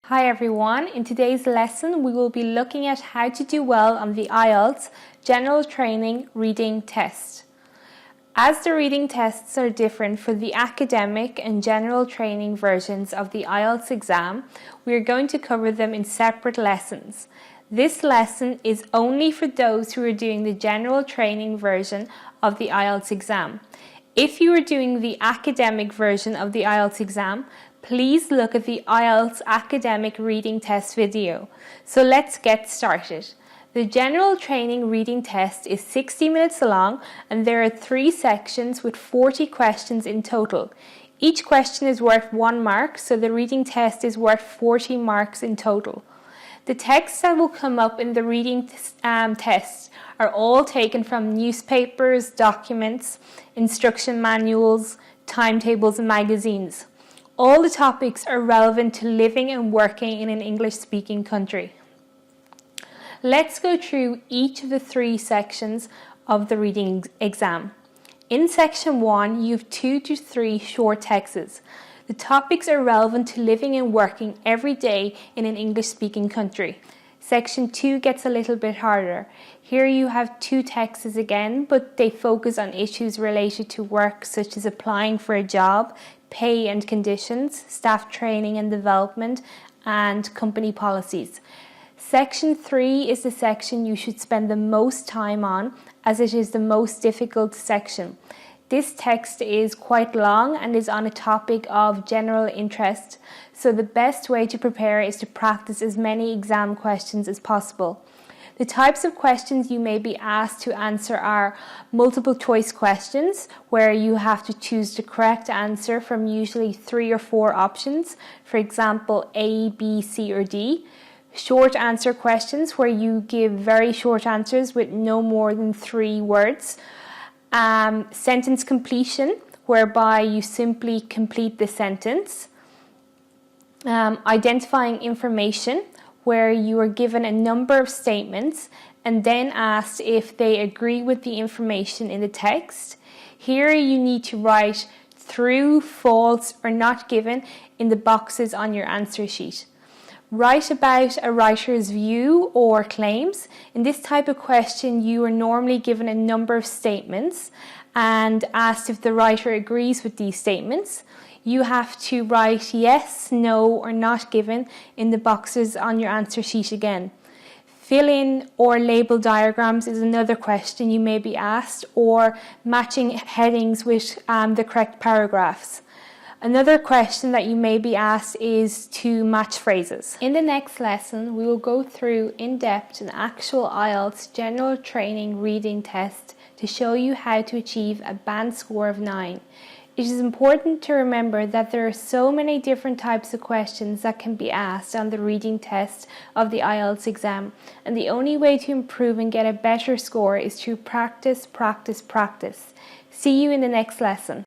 Hi everyone, in today's lesson we will be looking at how to do well on the IELTS General Training Reading Test. As the reading tests are different for the academic and general training versions of the IELTS exam, we are going to cover them in separate lessons. This lesson is only for those who are doing the general training version of the IELTS exam. If you are doing the academic version of the IELTS exam, please look at the IELTS Academic Reading Test video. So let's get started. The General Training Reading Test is 60 minutes long and there are 3 sections with 40 questions in total. Each question is worth 1 mark, so the reading test is worth 40 marks in total. The texts that will come up in the reading test are all taken from newspapers, documents, instruction manuals, timetables and magazines. All the topics are relevant to living and working in an English-speaking country. Let's go through each of the 3 sections of the reading exam. In section 1, you have 2 to 3 short texts. The topics are relevant to living and working every day in an English-speaking country. Section 2 gets a little bit harder. Here you have 2 texts again, but they focus on issues related to work such as applying for a job, pay and conditions, staff training and development, and company policies. Section 3 is the section you should spend the most time on as it is the most difficult section. This text is quite long and is on a topic of general interest, so the best way to prepare is to practice as many exam questions as possible. The types of questions you may be asked to answer are multiple choice questions, where you have to choose the correct answer from usually 3 or 4 options, for example A, B, C or D. Short answer questions, where you give very short answers with no more than 3 words. Sentence completion, whereby you simply complete the sentence. Identifying information, where you are given a number of statements and then asked if they agree with the information in the text. Here you need to write true, false or not given in the boxes on your answer sheet. Write about a writer's view or claims. In this type of question, you are normally given a number of statements and asked if the writer agrees with these statements. You have to write yes, no or not given in the boxes on your answer sheet again. Fill in or label diagrams is another question you may be asked, or matching headings with the correct paragraphs. Another question that you may be asked is to match phrases. In the next lesson, we will go through in depth an actual IELTS General Training Reading Test to show you how to achieve a band score of 9. It is important to remember that there are so many different types of questions that can be asked on the reading test of the IELTS exam, and the only way to improve and get a better score is to practice, practice, practice. See you in the next lesson.